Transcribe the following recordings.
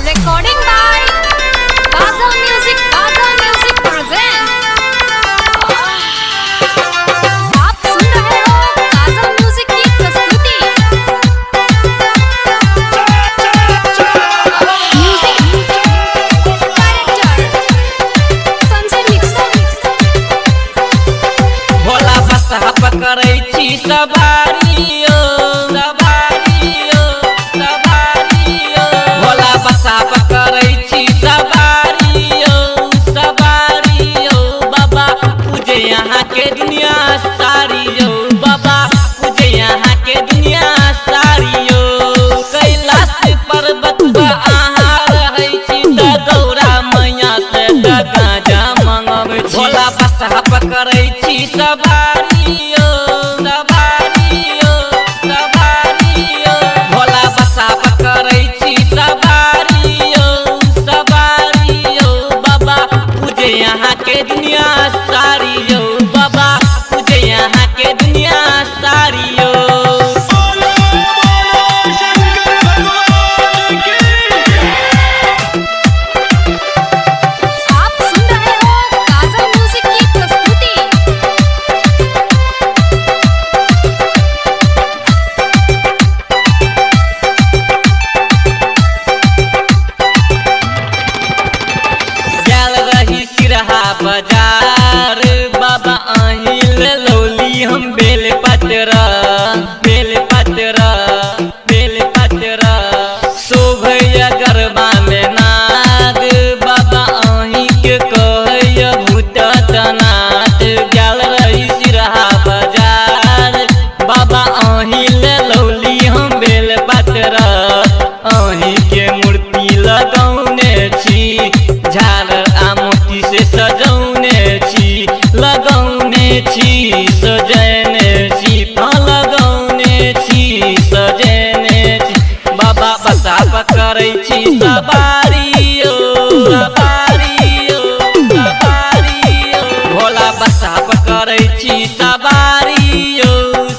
Recording by Ghazal Music present। आप सुन रहे हो Ghazal Music की प्रस्तुति। Music Director Sanjay mixer. Bhola बसा पकड़ै छी सवारियो सवारियो सवारियो भोला बसा पकड़ै छी सवारियो सवारियो बाबा पूजे यहाँ के दुनिया सारियो बाबा पूजे यहाँ के दुनिया सारियो कैलाश पर्वत पर अहाँ रहै छी त गौरा मैया से त गाजा मंगबै छी भोला बसा पकड़ै छी सवारियो सवारियो सवारियो भोला बसा पकड़ै छी सवारियो सवारियो बाबा पूजे यहाँ के दुनिया सारियो बाबा पूजे यहाँ के दुनिया सारियो। आप सुन रहे हो Ghazal Music की प्रस्तुति। गेल रही सिरहा बाजार बाबा आहिल लौली हम बेल पतरा बेल पतरा बेल पतरा शोभैया गरबा में नाद बाबा आही के कहैया भूत तनात गेल रही सिरहा बाजार बाबा आहिल लौली हम बेल पतरा आही के मूर्ति लगौने छी झालर आ मोती से सजौने छी लगौने छी सजने छी लगौने छी सजने छी बाबा बसा पकड़ै छी सवारियो सवारियो सवारियो भोला बसा पकड़ै छी सवारियो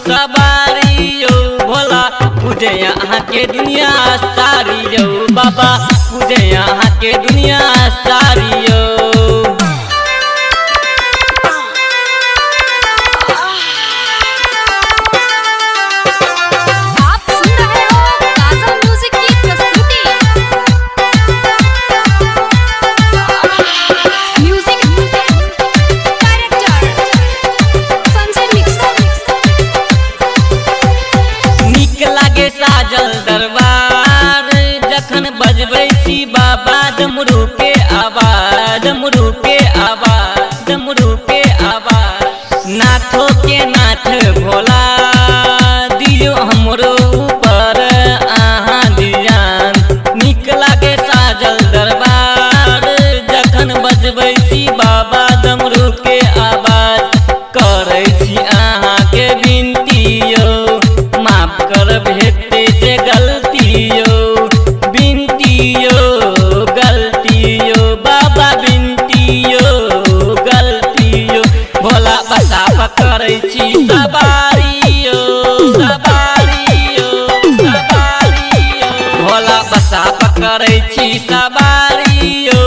सवारियो भोला पूजे यहाँ के दुनिया सारियो बाबा पूजे यहाँ के दुनिया सारियो। आप सुन रहे हो Ghazal Music की प्रस्तुति। Music Director Sanjay mixer. नीक लागे साजल दरबार जखन बजबै छी बाबा डमरू के आवाज डमरू के आवाज डमरू के आवाज नाथो के नाथ भोला दियो हमरो ऊपर अहाँ ध्यान नीक लागे साजल दरबार जखन बजबै छी बाबा डमरू के आवाज करै छी अहाँ के विनतियो माफ कर भेटे से गलतियो बिनतियो गलतियो बाबा बिनतियो गलतियो भोला बसा पकड़ै छी सवारियो सवारियो सवारियो भोला बसा पकड़ै छी सवारियो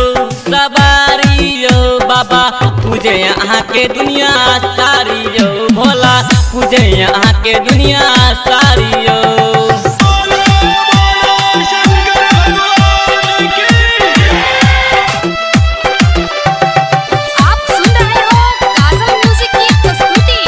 सवारियो बाबा पूजे यहाँ के दुनिया सारियो भोला पूजे यहाँ के दुनिया सारियो। आप सुन रहे हो Ghazal Music की प्रस्तुति।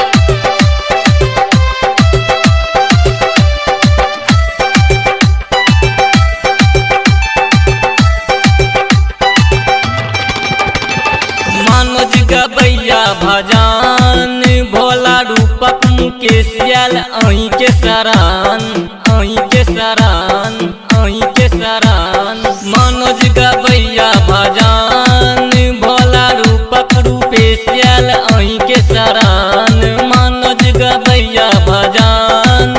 मनोज गबैया भजन भोला रूपक मुकेश याल अहीं के शरण अहीं के शरण अहीं के शरण मनोज गबैया भजन भोला रूपक रूपेश याल अहीं के शरण मनोज गबैया भजन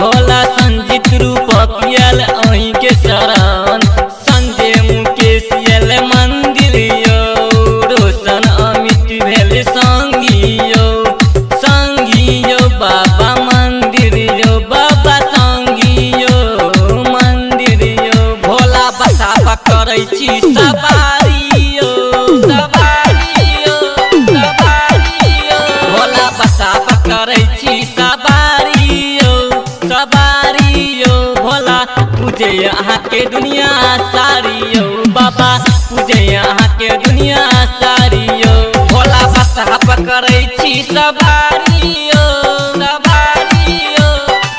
भोला संजीत रूपक याल अहीं के शरण संजय मुकेश याल मंदिर यो रोशन अमित भेल संगियो संगियो बाबा मंदिर यो बाबा करै छी सवारियो सवारियो सवारियो भोला बसा करै छी सवारियो सवारियो भोला पूजे अहाँ के दुनिया सारियो बाबा पूजे अहाँ के दुनिया सारियो भोला बसा करै छी सवारियो सवारियो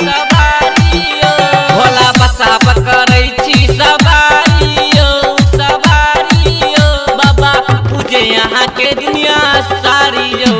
सवारियो भोला बसा करै छी सवारियो सवारियो बाबा पूजे अहाँ के दुनिया सारियो